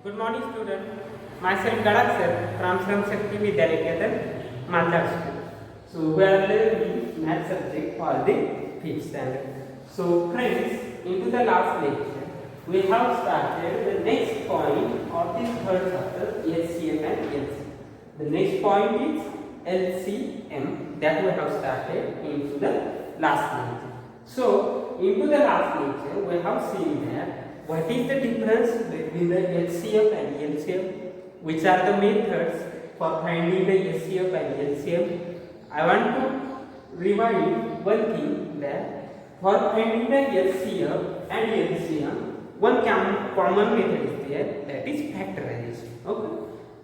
Good morning, student. Myself Gadak sir from Shram Shakti Vidyalaya, Malda school. So we are learning math subject for the 5th standard. So friends, into the last lecture, we have started the next point of this third chapter, HCF and LCM. The next point is LCM that we have started into the last lecture. So into the last lecture, we have seen that what is the difference between the HCF and LCM? Which are the methods for finding the HCF and LCM? I want to remind one thing that for finding the HCF and LCM, one common method is there, that is factorization. Okay?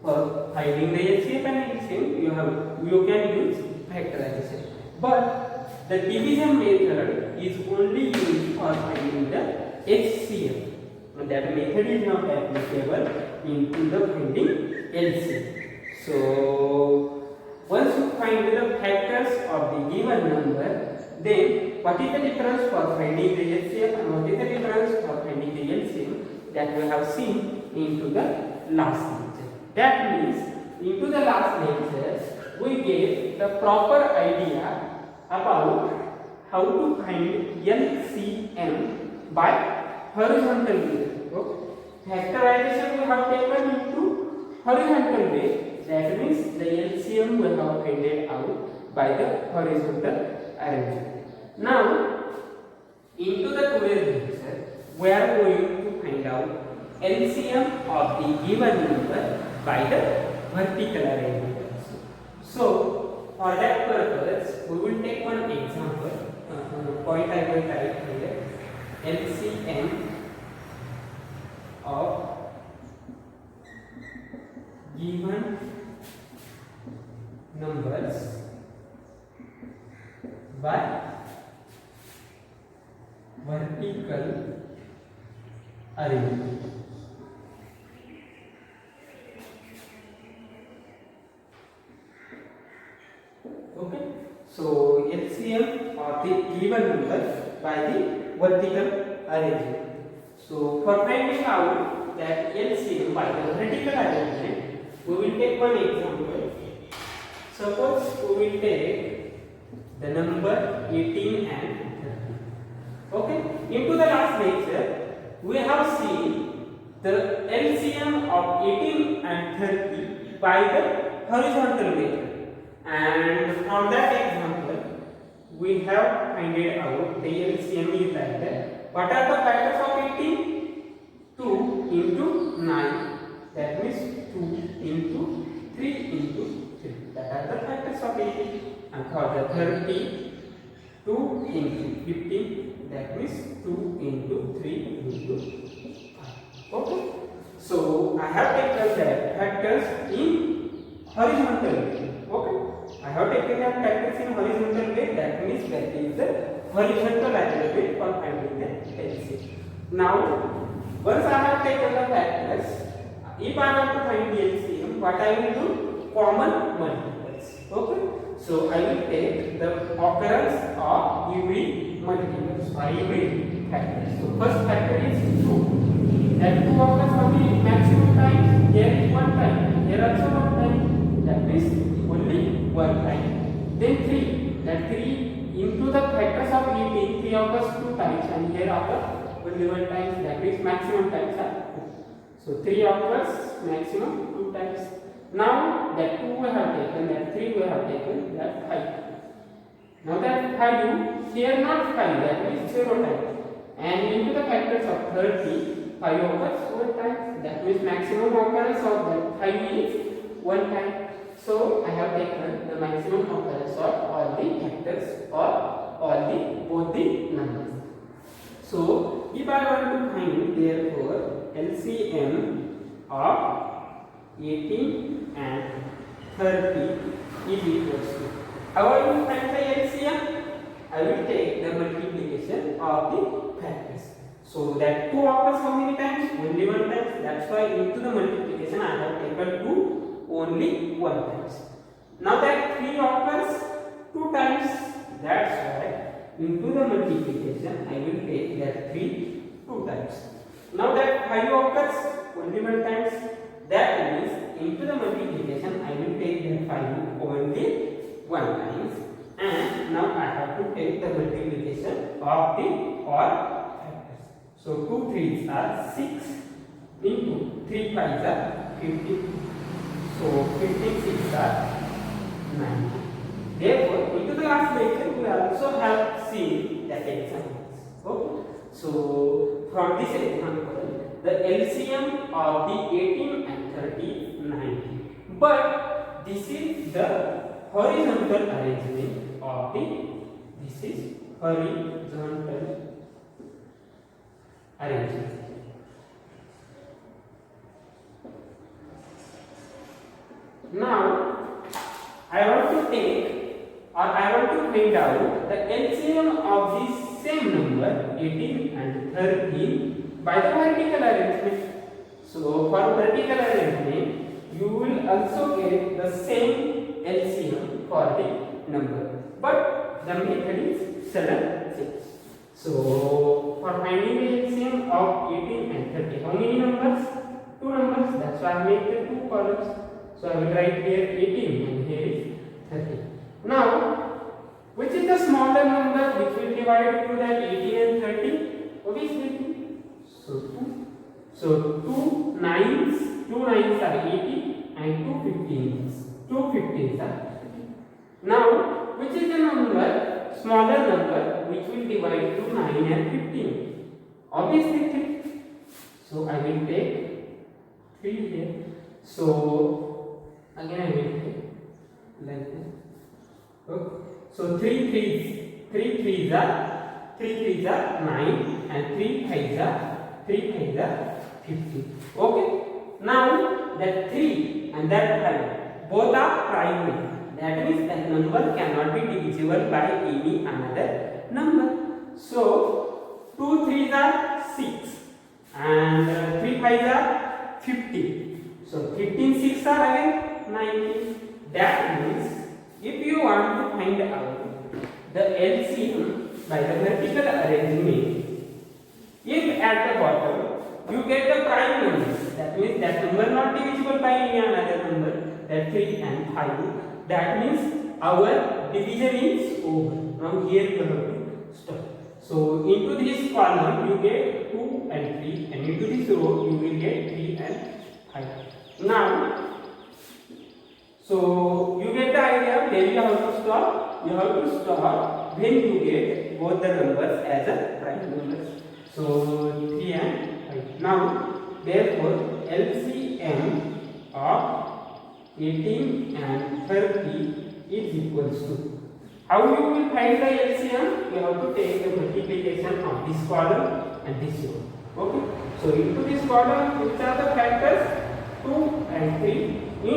For finding the HCF and LCM, you can use factorization. But the division method is only used for finding the HCF. That method is not applicable into the finding LCM. So once you find the factors of the given number, then what is the difference for finding the HCF and what is the difference for finding the LCM, that we have seen into the last lecture. That means into the last lecture we gave the proper idea about how to find LCM by horizontal method. Factorization we have taken into horizontal way. That means the LCM we have found out by the horizontal arrangement. Now, into the today's lecture, we are going to find out LCM of the given number by the vertical arrangement. So, for that purpose, we will take one example. Point I will write here. LCM of given numbers by vertical arrangement. Okay, so LCM of the given numbers by the vertical arrangement. So for finding out that LCM by the vertical arrangement, we will take one example. Suppose we will take the number 18 and 30. Okay, into the last lecture, we have seen the LCM of 18 and 30 by the horizontal method, and from that example, we have found out the LCM is like that. What are the factors of 18? 2 into 9, that means 2 into 3 into 3. That are the factors of 18. And for the 30, 2 into 15, that means 2 into 3 into 5. Okay. So I have taken the factors in horizontal way. Okay. I have taken the factors in horizontal way. That means that is the horizontal arrangement for finding the LCM. Now, once I have taken the factors, if I want to find the LCM, what I will do? Common multiples. Okay. So I will take the occurrence of every multiples or every factor. So first factor is 2. That 2 occurs only maximum times. Here is 1 time. Here also 1 time. That means only 1 time. Then 3. That 3 into the factors of 18, 3 occurs 2 times, and here occurs only 1 time. That means maximum times are 2. So 3 occurs maximum 2 times. Now that 2 we have taken, that 3 we have taken, that 5. Now that 5 here not 5, that means 0 times. And into the factors of 30, 5 occurs 1 time. That means maximum occurrence of that 5 is 1 time. So I have taken the maximum occurrence of all the factors or all both the numbers. So if I want to find therefore LCM of 18 and 30 is equals to, how I will find the LCM? I will take the multiplication of the factors. So that 2 occurs how many times? Only 1 time. That's why into the multiplication I have taken 2 only 1 times. Now that 3 occurs 2 times. That's why into the multiplication I will take that 3 2 times. Now that 5 occurs only one times. That means into the multiplication I will take that value only one times, and now I have to take the multiplication of the all factors. So 2 3s are 6 into 3 5s are 15. So 15 6 are 9. Therefore, into the last lecture we also have seen that examples. Okay. So from this example, the LCM of the 18 and 30 90. But this is the horizontal arrangement of the. This is horizontal arrangement. Now I want to take, or I want to find out the LCM of this same number 18 and 13 by the vertical arrangement. So for vertical arrangement you will also get the same LCM for the number, but the method is sudden. So for finding the LCM of 18 and 30, how many numbers? 2 numbers. That's why I made the 2 columns. So I will write here 18 and here is 30. Now, which is the smaller number which will divide into that 18 and 30? Obviously 2. So 2. So 2 nines are 80 and 2 15s. 2 15s are 30. Now, which is the number, smaller number which will divide to 9 and 15? Obviously 3. So I will take 3 here. So again I will take like this. Okay. So 3 3s are 9 and 3 5s are 15. Okay. Now that 3 and that 5 both are prime. That means that number cannot be divisible by any another number. So 2 3s are 6 and 3 5s are 50. So 15 6 are again 90. That means if you want to find out the LCM by the vertical arrangement, if at the bottom you get the prime numbers, that means that number not divisible by any another number, that 3 and 5, that means our division is over. Now here you have to stop. So into this column you get 2 and 3, and into this row you will get 3 and 5. Now, so you get the idea where you have to stop. You have to stop when you get both the numbers as a prime numbers. So 3 and 5. Now, therefore, LCM of 18 and 30 is equals to. How you will find the LCM? You have to take the multiplication of this column and this row. Okay. So into this column, which are the factors? 2 and 3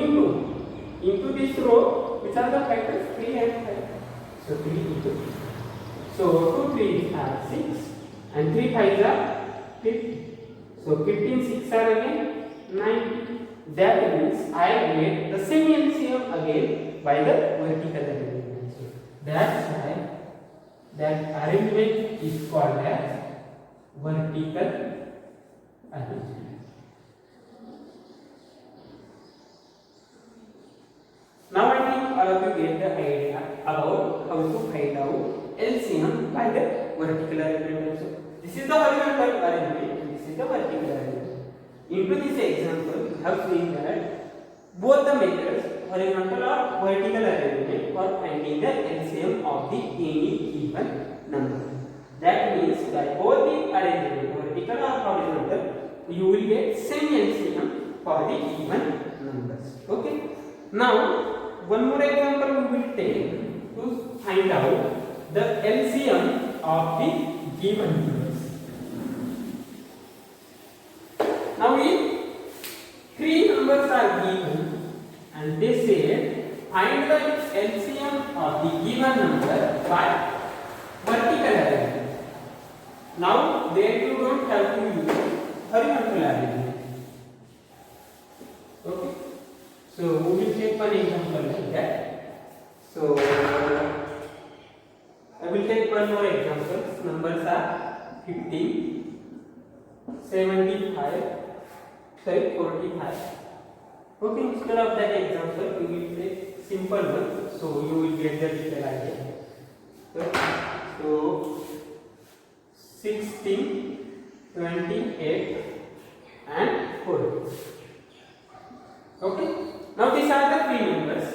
into this row, which are the factors? 3 and 5. So 3 into 3. So 2 3s are 6 and 3 5s are 50. So 15 6 are again 90. That means I get the same LCM again by the vertical arrangement. So that's why that arrangement is called as vertical arrangement. Now I think all of you get the idea about how to find out LCM by the vertical arrangement. So this is the horizontal arrangement and this is the vertical arrangement. Into this example, we have seen that both the methods, horizontal or vertical arrangement, for finding the LCM of the any given number. That means by both the arrangement, vertical or horizontal, you will get same LCM for the given numbers. Okay. Now, one more example we will take to find out the LCM of the given numbers. Now, if 3 numbers are given and they say find the LCM of the given number by vertical arrangement. Now, there you don't have to use horizontal arrangement. Okay. So we will take one example like that. So I will take one more example. Numbers are 15, 75, sorry 45. Okay, instead of that example, we will take simple one, so you will get the detailed idea. So 16, 28 and 40. Okay, now these are the three numbers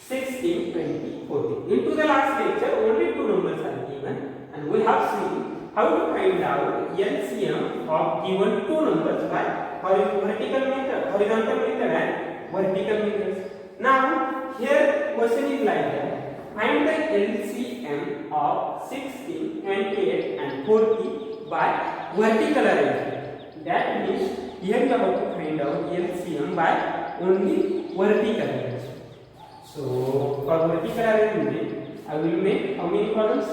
16, 20, 40. Into the last lecture, only two numbers are given, and we have seen how to find out LCM of given two numbers by horizontal method and vertical methods. Now here question is like that: find the LCM of 16, 28 and 40 by vertical arrangement. That means here you have to find out LCM by only vertical arrangement. So for vertical arrangement, I will make how many columns?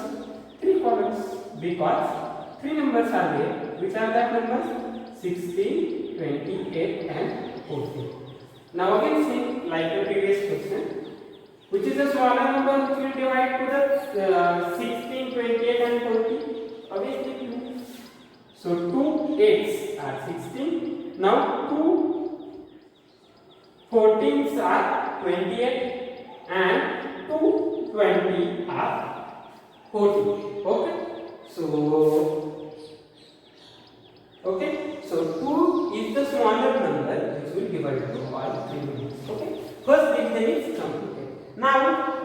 3 columns, because 3 numbers are there. Which are that numbers? 16, 28 and 40. Now again see like the previous question. Which is the smaller number which will divide to the 16, 28 and 40? Obviously 2. So 2 8s are 16. Now 2 14s are 28 and 2 20 are 40. Okay, so 2 is the smaller number which will divide to all 3 numbers. Okay, first division is completed. Now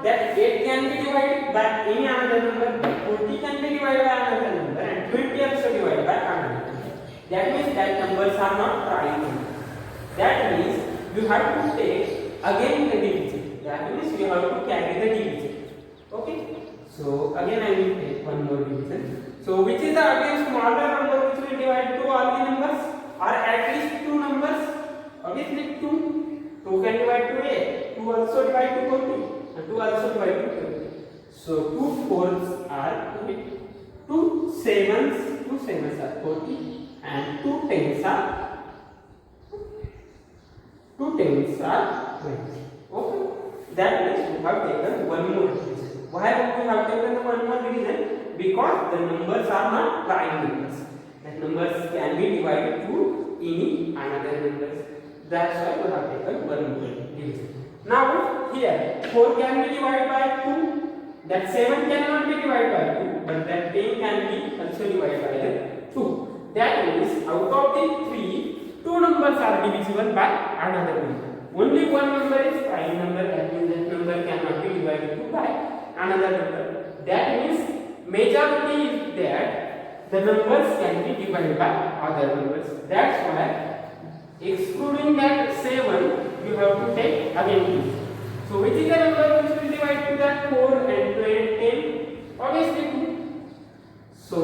that 8 can be divided by any another number, 40 can be divided by another number, and 20 also divided by another number. That means that numbers are not prime numbers. That means you have to take again the division. That means you have to carry the division. Okay. So again I will take one more division. So which is the again smaller number which will divide to all the numbers, or at least 2 numbers? Obviously 2. 2 can divide to 8. 2 also divide to 40. And 2 also divide to 20. So 2 4s are 8. 2 7s are 40. And 2 10s are 20. Okay. That means we have taken one more division. Why we have taken one more division? Because the numbers are not prime numbers. The numbers can be divided to any another numbers. That's why we have taken one more division. Now here 4 can be divided by 2. That 7 cannot be divided by 2, but that 10 can be also divided by the 2. That means out of the 3, 2 numbers are divisible by another number. Only one number is prime number, that means that number cannot be divided to by another number. That means majority is that the numbers can be divided by other numbers. That's why excluding that 7, you have to take again 2. So which is the number which will divide to that 4 and 10? Obviously 2. So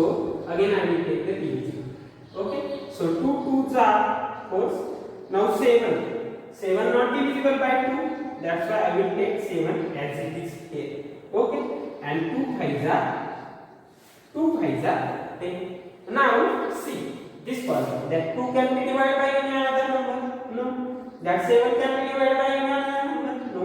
again I will take the division. Okay. So 2 2s are 4. Now 7. 7 not divisible by 2. That's why I will take 7 as it is here. Okay. And 2 5s are 10. Now see this column. That 2 can be divided by any another number? No. That 7 can be divided by any another number? No.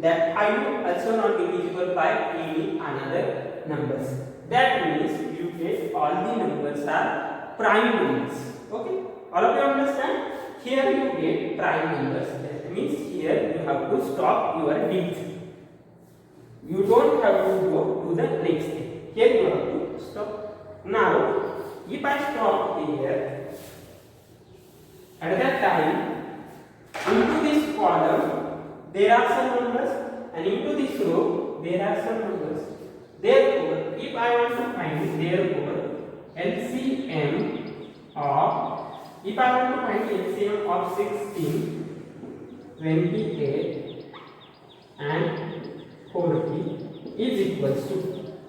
That 5 also not divisible by any another numbers. That means you get all the numbers are prime numbers. Okay. All of you understand? Here you get prime numbers. That means here you have to stop your division. You don't have to go to the next step. Here you have to stop. Now, if I stop here, at that time, into this column there are some numbers, and into this row there are some numbers. Therefore, if I want to find LCM of, if I want to find LCM of 16, 28 and 40 is equals to,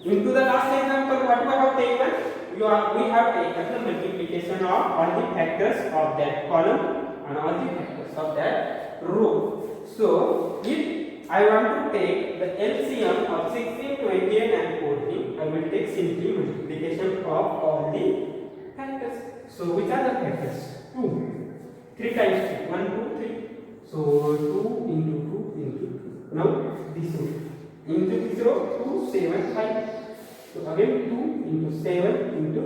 into the last example what we have taken? We have taken the multiplication of all the factors of that column and all the factors of that row. So if I want to take the LCM of 16, 28 and 40, I will take simply multiplication of all the factors. So which are the factors? 2. 3 times 2. 1, 2, 3. So 2 into 2 into 2. Now this row. Into this row 2, 7, 5. So again 2 into 7 into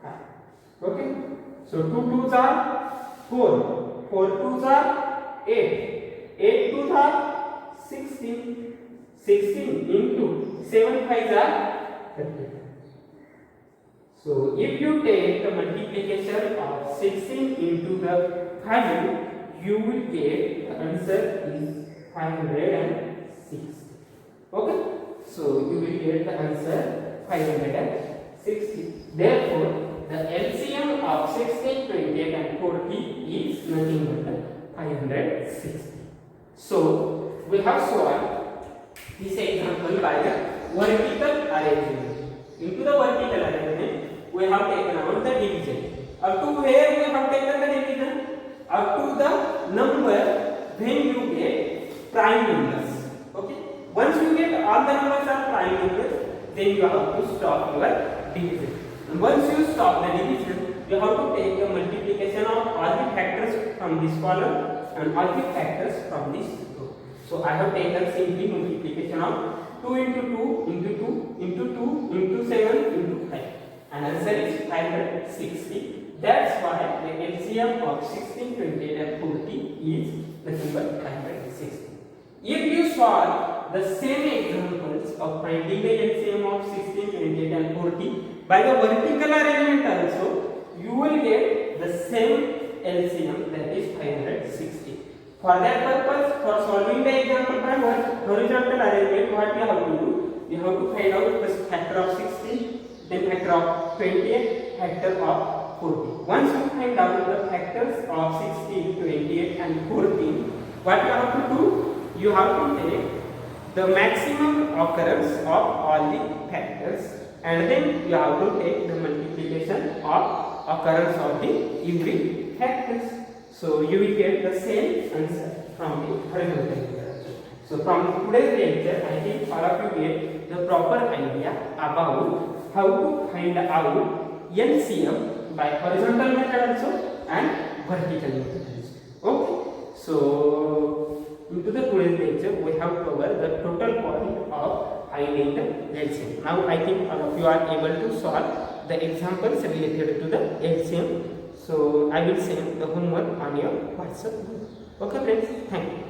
5. Okay. So 2 2s are 4. 4 2s are 8. 8 2s are 16. 16 into 7 5s are 30. So if you take the multiplication of 16 into the value, you will get the answer is 560. Okay? So you will get the answer 560. Therefore, the LCM of 16, 28 and 40 is nothing but 560. So we have solved this example by the vertical arrangement. Into the vertical arrangement, we have taken out the division. Up to where we have taken the division? Up to the number when you get prime numbers. Okay. Once you get all the numbers are prime numbers, then you have to stop your division. And once you stop the division, you have to take the multiplication of all the factors from this column and all the factors from this row. So I have taken simply multiplication of 2 into 2 into 2 into 2 into 7 into 5. And answer is 560. That's why the LCM of 16, 28 and 40 is nothing but 560. If you solve the same examples of finding the LCM of 16, 28 and 40 by the vertical arrangement also, you will get the same LCM, that is 560. For that purpose, for solving the example by horizontal arrangement, what you have to do? You have to find out the factor of 16, then factor of 28, factor of 40. Once you find out the factors of 16, 28 and 14, what you have to do? You have to take the maximum occurrence of all the factors, and then you have to take the multiplication of occurrence of the every factors. So you will get the same answer from the horizontal arrangement. So from today's lecture, I think all of you get the proper idea about how to find out LCM by horizontal method also and vertical method also. Okay. So into the today's lecture, we have covered the total point of finding the LCM. Now I think all of you are able to solve the examples related to the LCM. So I will send the homework on your WhatsApp group. Okay friends, thank you.